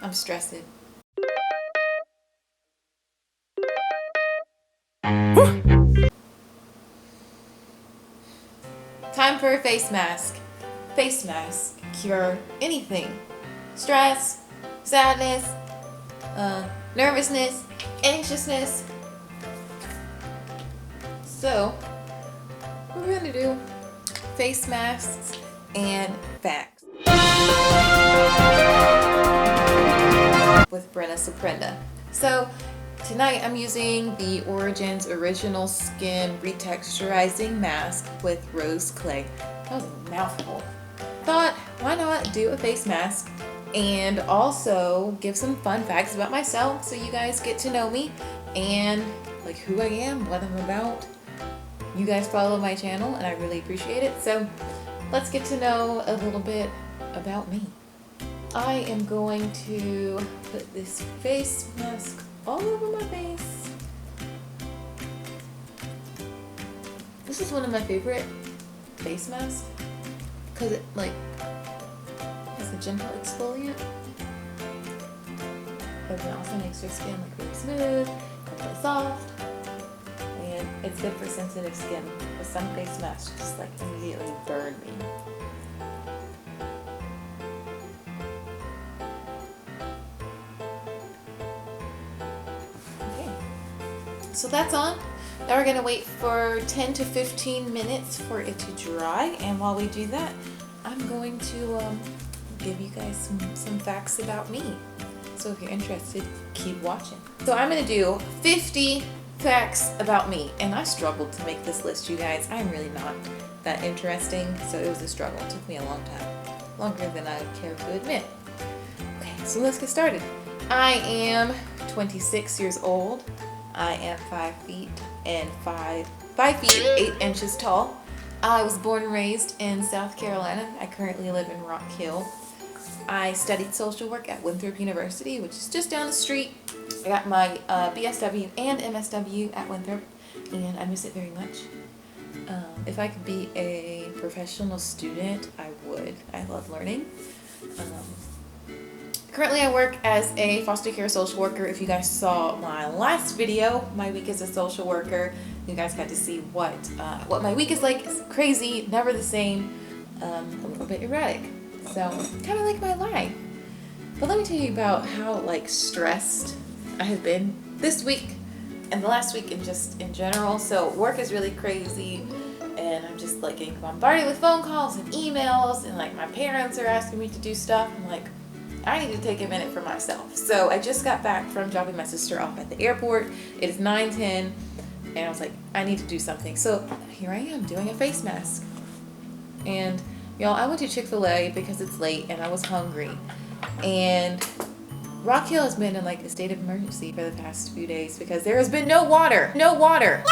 I'm stressing. Time for a face mask. Face mask cure anything. Stress, sadness, nervousness, anxiousness. So, we're gonna do face masks and facts with BrennaSoprenda. So, tonight I'm using the Origins Original Skin Retexturizing Mask with Rose Clay. That was a mouthful. Thought, why not do a face mask and also give some fun facts about myself so you guys get to know me and like who I am, what I'm about. You guys follow my channel and I really appreciate it. So let's get to know a little bit about me. I am going to put this face mask all over my face. This is one of my favorite face masks because it like has a gentle exfoliant, but it also makes your skin look really smooth and really soft. And it's good for sensitive skin, but some face masks just like immediately burn me. Okay, so that's on. Now we're gonna wait for 10 to 15 minutes for it to dry, and while we do that, I'm going to give you guys some facts about me. So if you're interested, keep watching. So I'm gonna do 50 facts about me, and I struggled to make this list, you guys. I'm really not that interesting, so it was a struggle. It took me a long time, longer than I care to admit. Okay, so let's get started. I am 26 years old. I am 5 feet and 5 feet 8 inches tall. I was born and raised in South Carolina. I currently live in Rock Hill. I studied social work at Winthrop University, which is just down the street. I got my BSW and MSW at Winthrop, and I miss it very much. If I could be a professional student, I would. I love learning. Currently, I work as a foster care social worker. If you guys saw my last video, my week as a social worker, you guys got to see what my week is like. It's crazy, never the same, a little bit erratic. So, kind of like my life. But let me tell you about how like stressed I have been this week and the last week and just in general. So work is really crazy and I'm just like getting bombarded with phone calls and emails, and like my parents are asking me to do stuff. I'm like, I need to take a minute for myself. So I just got back from dropping my sister off at the airport. It is 9:10 and I was like, I need to do something. So here I am doing a face mask. And y'all, I went to Chick-fil-A because it's late and I was hungry. And Rock Hill has been in like a state of emergency for the past few days because there has been no water. No water.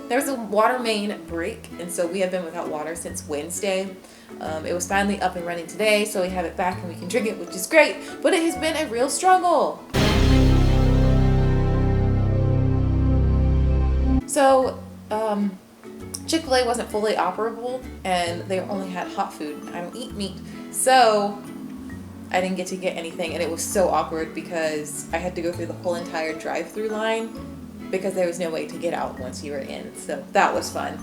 There's a water main break, and so we have been without water since Wednesday. It was finally up and running today, so we have it back and we can drink it, which is great, but it has been a real struggle. So, Chick-fil-A wasn't fully operable and they only had hot food. I don't eat meat, so I didn't get to get anything, and it was so awkward because I had to go through the whole entire drive-through line because there was no way to get out once you were in. So that was fun.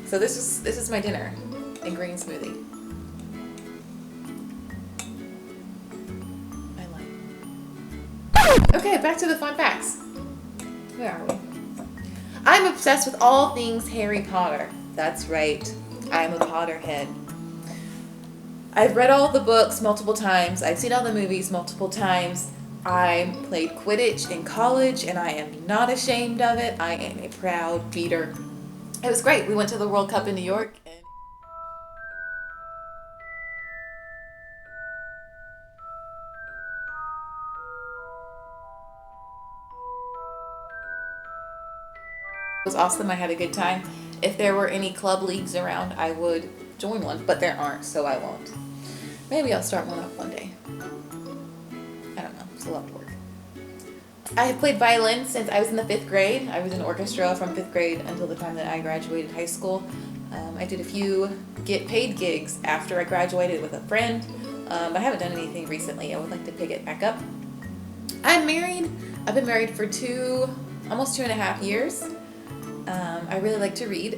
So this is my dinner, a green smoothie. I like. Okay, back to the fun facts. Where are we? I'm obsessed with all things Harry Potter. That's right. I'm a Potterhead. I've read all the books multiple times. I've seen all the movies multiple times. I played Quidditch in college and I am not ashamed of it. I am a proud beater. It was great. We went to the World Cup in New York and it was awesome. I had a good time. If there were any club leagues around, I would join one, but there aren't, so I won't. Maybe I'll start one up one day. I don't know. It's a lot of work. I have played violin since I was in the 5th grade. I was in orchestra from 5th grade until the time that I graduated high school. I did a few get paid gigs after I graduated with a friend. I haven't done anything recently. I would like to pick it back up. I'm married. I've been married for almost 2.5 years. I really like to read,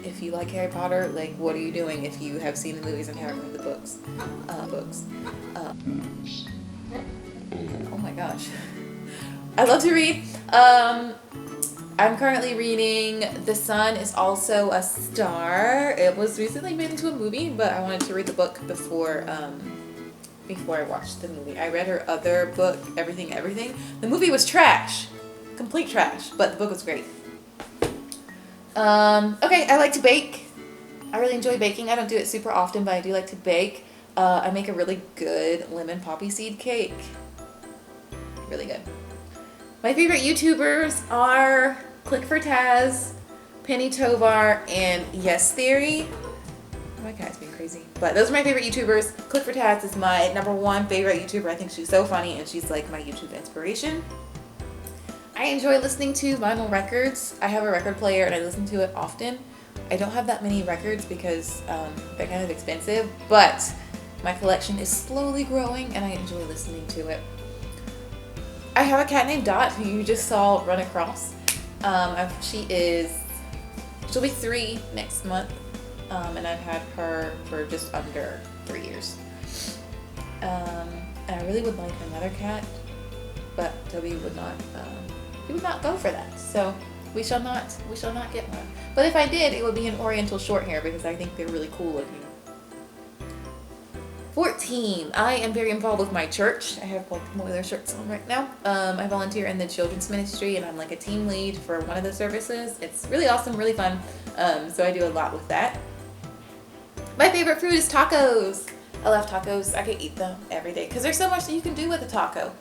if you like Harry Potter, like, what are you doing if you have seen the movies and haven't read the books? Oh my gosh. I love to read. I'm currently reading The Sun is Also a Star. It was recently made into a movie, but I wanted to read the book before I watched the movie. I read her other book, Everything, Everything. The movie was trash. Complete trash, but the book was great. Okay, I like to bake. I really enjoy baking. I don't do it super often, but I do like to bake. I make a really good lemon poppy seed cake. Really good. My favorite YouTubers are Click for Taz, Penny Tovar, and Yes Theory. Oh, my cat's being crazy. But those are my favorite YouTubers. Click for Taz is my #1 favorite YouTuber. I think she's so funny, and she's like my YouTube inspiration. I enjoy listening to vinyl records. I have a record player and I listen to it often. I don't have that many records because they're kind of expensive, but my collection is slowly growing and I enjoy listening to it. I have a cat named Dot who you just saw run across. She'll be 3 next month, and I've had her for just under 3 years. And I really would like another cat, but Toby would not. He would not go for that, so we shall not get one. But if I did, it would be an Oriental short hair because I think they're really cool looking. 14. I am very involved with my church. I have both of their shirts on right now. I volunteer in the children's ministry and I'm like a team lead for one of the services. It's really awesome, really fun. So I do a lot with that. My favorite food is tacos. I love tacos. I could eat them every day because there's so much that you can do with a taco.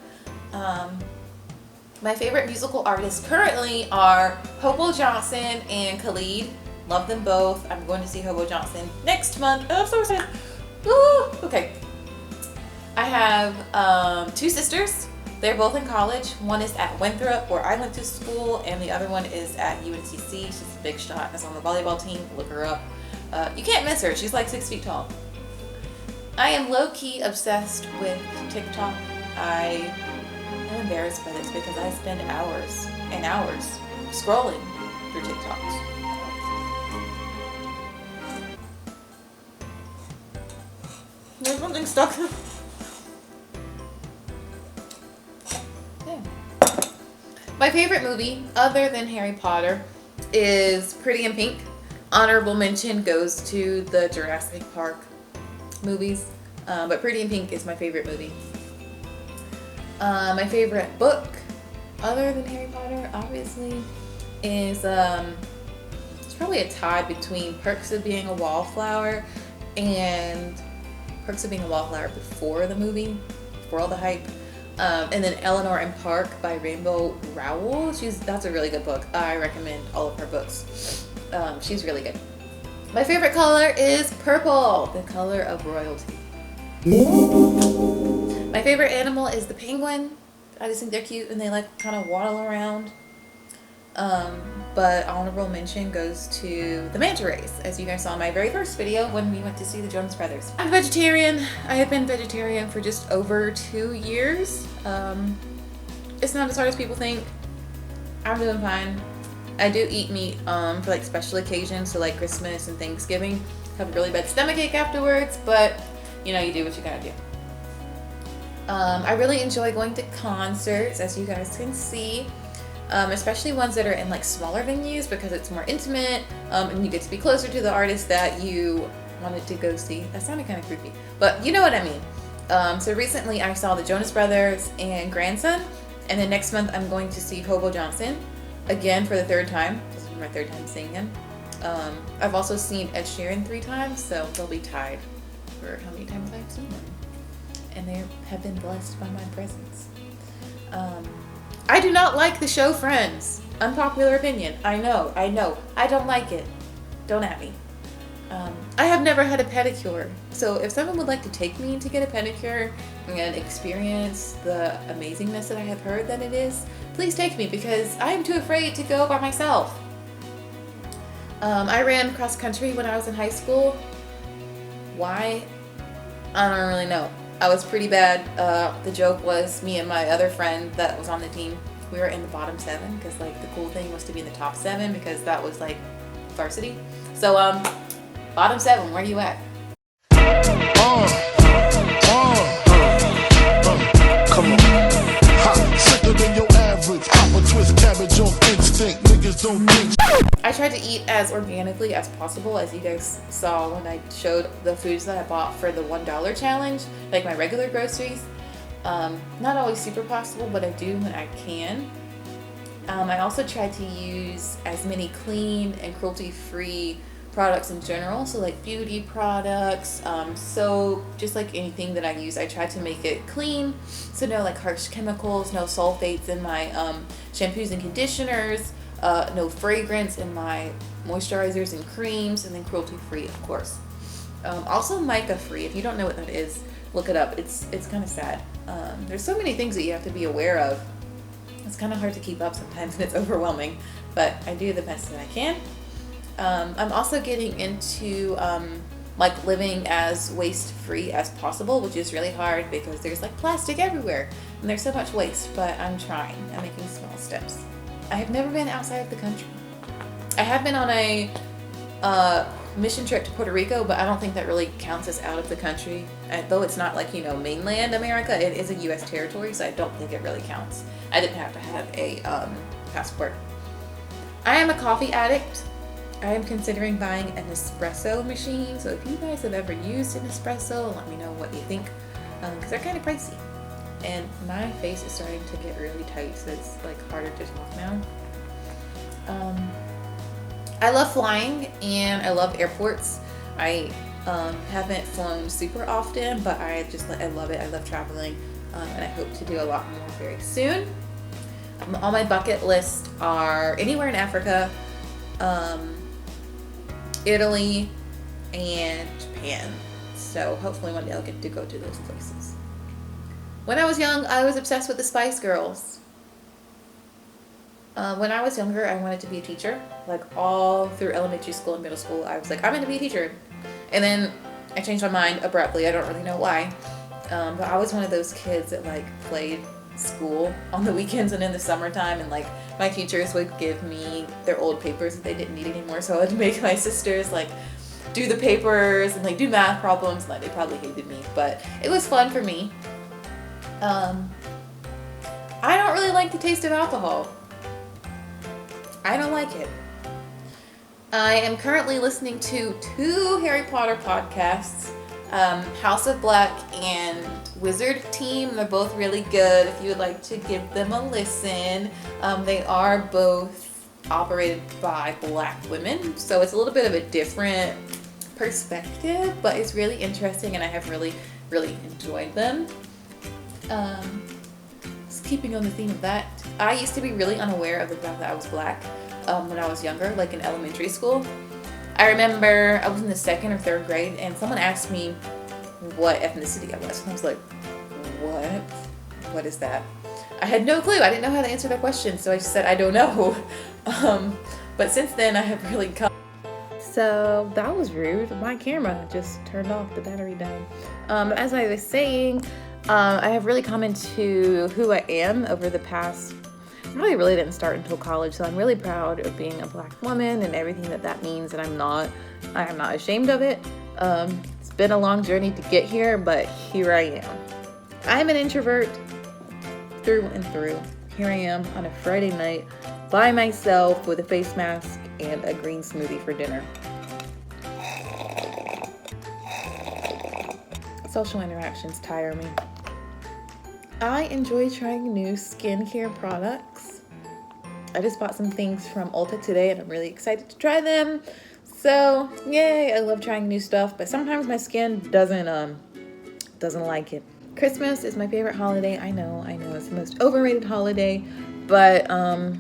My favorite musical artists currently are Hobo Johnson and Khalid. Love them both. I'm going to see Hobo Johnson next month. Oh, I'm so excited. Ooh, okay. I have 2 sisters. They're both in college. One is at Winthrop, where I went to school, and the other one is at UNCC. She's a big shot. That's on the volleyball team. Look her up. You can't miss her. She's like 6 feet tall. I am low-key obsessed with TikTok. I am embarrassed by this because I spend hours and hours scrolling through TikToks. There's something stuck. Yeah. My favorite movie, other than Harry Potter, is Pretty in Pink. Honorable mention goes to the Jurassic Park movies, but Pretty in Pink is my favorite movie. My favorite book, other than Harry Potter, obviously, is it's probably a tie between Perks of Being a Wallflower and Perks of Being a Wallflower before the movie, before all the hype, and then Eleanor and Park by Rainbow Rowell. That's a really good book. I recommend all of her books. She's really good. My favorite color is purple, the color of royalty. My favorite animal is the penguin. I just think they're cute and they like kind of waddle around. But honorable mention goes to the manta rays, as you guys saw in my very first video when we went to see the Jonas Brothers. I'm vegetarian. I have been vegetarian for just over 2 years. It's not as hard as people think. I'm doing fine. I do eat meat for like special occasions, so like Christmas and Thanksgiving. Have a really bad stomachache afterwards, but you know, you do what you gotta do. I really enjoy going to concerts, as you guys can see. Especially ones that are in like smaller venues because it's more intimate and you get to be closer to the artist that you wanted to go see. That sounded kind of creepy, but you know what I mean. So recently I saw the Jonas Brothers and Grandson, and then next month I'm going to see Hobo Johnson again for the 3rd time. This is my 3rd time seeing him. I've also seen Ed Sheeran 3 times, so they'll be tied for how many times I've seen them. And they have been blessed by my presence. I do not like the show Friends. Unpopular opinion. I know. I don't like it. Don't at me. I have never had a pedicure. So if someone would like to take me to get a pedicure and experience the amazingness that I have heard that it is, please take me because I am too afraid to go by myself. I ran cross country when I was in high school. Why? I don't really know. I was pretty bad. The joke was me and my other friend that was on the team, we were in the bottom 7 because like the cool thing was to be in the top 7 because that was like varsity. So bottom 7, where you at? Come on. Sicker than your average. Pop a twist cabbage on instinct. Niggas don't think. I tried to eat as organically as possible, as you guys saw when I showed the foods that I bought for the $1 challenge, like my regular groceries. Not always super possible, but I do when I can. I also tried to use as many clean and cruelty-free products in general, so like beauty products, soap, just like anything that I use, I try to make it clean, so no like harsh chemicals, no sulfates in my shampoos and conditioners, no fragrance in my moisturizers and creams, and then cruelty-free, of course. Also mica-free. If you don't know what that is, look it up. It's kind of sad. There's so many things that you have to be aware of. It's kind of hard to keep up sometimes, and it's overwhelming, but I do the best that I can. I'm also getting into like living as waste-free as possible, which is really hard because there's like plastic everywhere and there's so much waste, but I'm trying. I'm making small steps. I have never been outside of the country. I have been on a mission trip to Puerto Rico, but I don't think that really counts as out of the country. Though it's not like, you know, mainland America, it is a U.S. territory, so I don't think it really counts. I didn't have to have a passport. I am a coffee addict. I am considering buying an espresso machine, so if you guys have ever used an espresso, let me know what you think, because they're kind of pricey. And my face is starting to get really tight, so it's like harder to talk now. I love flying and I love airports. I haven't flown super often, but I love it. I love traveling, and I hope to do a lot more very soon. On my bucket list are anywhere in Africa, Italy, and Japan. So hopefully one day I'll get to go to those places. When I was young, I was obsessed with the Spice Girls. When I was younger, I wanted to be a teacher. Like all through elementary school and middle school, I was like, I'm going to be a teacher. And then I changed my mind abruptly. I don't really know why. But I was one of those kids that like played school on the weekends and in the summertime, and like my teachers would give me their old papers that they didn't need anymore, so I would make my sisters like do the papers and like do math problems. Like they probably hated me, but it was fun for me. I don't really like the taste of alcohol. I don't like it. I am currently listening to 2 Harry Potter podcasts, House of Black and Wizard Team. They're both really good if you would like to give them a listen. They are both operated by Black women, so it's a little bit of a different perspective, but it's really interesting and I have really, really enjoyed them. Just keeping on the theme of that, I used to be really unaware of the fact that I was Black when I was younger, like in elementary school. I remember I was in the 2nd or 3rd grade and someone asked me what ethnicity I was, and I was like, what? What is that? I had no clue. I didn't know how to answer that question, so I just said I don't know. But since then I have really come. So that was rude. My camera just turned off, the battery died. As I was saying, I have really come into who I am over the past, probably really didn't start until college, so I'm really proud of being a Black woman and everything that that means, and I am not ashamed of it. It's been a long journey to get here, but here I am. I'm an introvert through and through. Here I am on a Friday night by myself with a face mask and a green smoothie for dinner. Social interactions tire me. I enjoy trying new skincare products. I just bought some things from Ulta today and I'm really excited to try them. So, yay, I love trying new stuff, but sometimes my skin doesn't like it. Christmas is my favorite holiday. I know it's the most overrated holiday, but I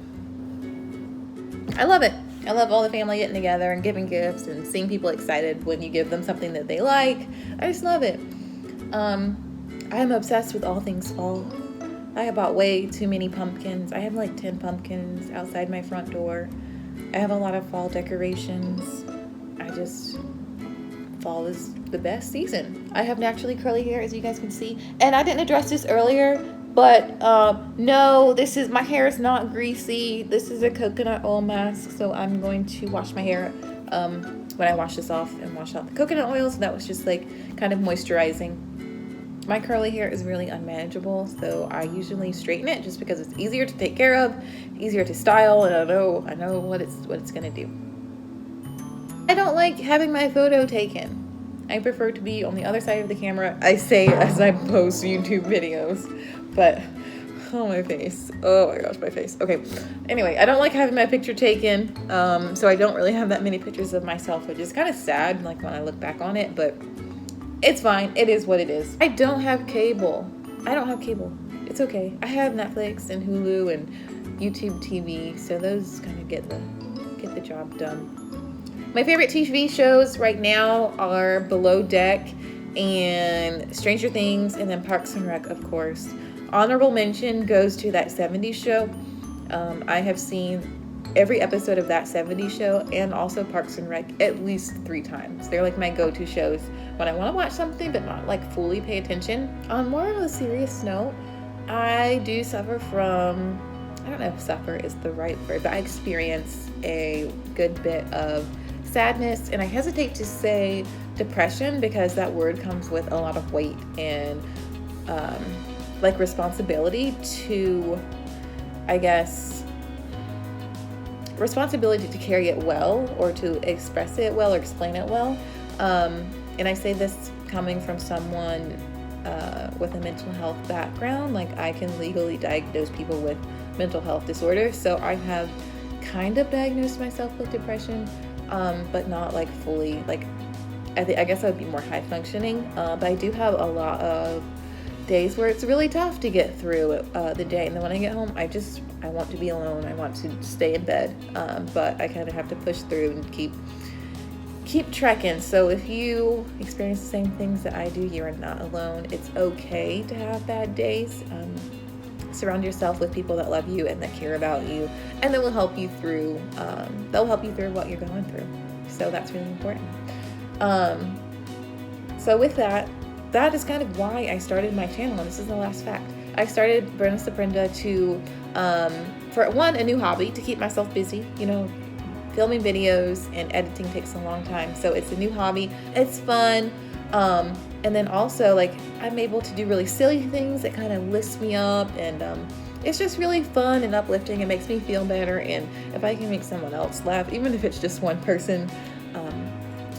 love it. I love all the family getting together and giving gifts and seeing people excited when you give them something that they like. I just love it. I am obsessed with all things fall. I have bought way too many pumpkins. I have like 10 pumpkins outside my front door. I have a lot of fall decorations. Fall is the best season. I have naturally curly hair, as you guys can see, and I didn't address this earlier, but no, my hair is not greasy. This is a coconut oil mask, so I'm going to wash my hair when I wash this off and wash out the coconut oil. So that was just like kind of moisturizing. My curly hair is really unmanageable, so I usually straighten it just because it's easier to take care of, easier to style, and I know what it's gonna do. I don't like having my photo taken. I prefer to be on the other side of the camera. I say as I post YouTube videos, but oh, my face. Oh my gosh, my face. Okay. Anyway, I don't like having my picture taken, so I don't really have that many pictures of myself, which is kind of sad, like when I look back on it, but it's fine. It is what it is. I don't have cable. It's okay. I have Netflix and Hulu and YouTube TV, so those kind of get the job done. My favorite TV shows right now are Below Deck and Stranger Things, and then Parks and Rec, of course. Honorable mention goes to that 70s show. I have seen every episode of that 70s show and also Parks and Rec at least 3 times. They're like my go-to shows when I want to watch something but not like fully pay attention. On more of a serious note, I do suffer from, I don't know if suffer is the right word, but I experience a good bit of sadness, and I hesitate to say depression because that word comes with a lot of weight and like responsibility to, I guess, responsibility to carry it well or to express it well or explain it well. And I say this coming from someone with a mental health background. Like, I can legally diagnose people with mental health disorders, so I have kind of diagnosed myself with depression, but not like fully. Like, I guess I would be more high functioning, but I do have a lot of days where it's really tough to get through the day, and then when I get home, I want to be alone. I want to stay in bed, but I kind of have to push through and keep trekking. So if you experience the same things that I do, you are not alone. It's okay to have bad days. Surround yourself with people that love you and that care about you, and that will help you through. They'll help you through what you're going through. So that's really important. So with that is kind of why I started my channel. And this is the last fact. I started BrennaSoprenda to, for one, a new hobby to keep myself busy. You know, filming videos and editing takes a long time. So it's a new hobby. It's fun. And then also, like, I'm able to do really silly things that kind of lifts me up, and it's just really fun and uplifting. It makes me feel better, and if I can make someone else laugh, even if it's just one person,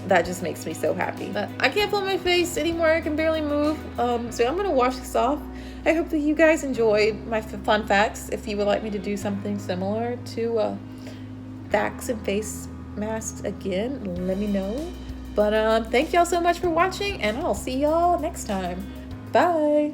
that just makes me so happy. But I can't feel my face anymore. I can barely move. So I'm gonna wash this off. I hope that you guys enjoyed my fun facts. If you would like me to do something similar to facts and face masks again, let me know. But thank y'all so much for watching, and I'll see y'all next time. Bye.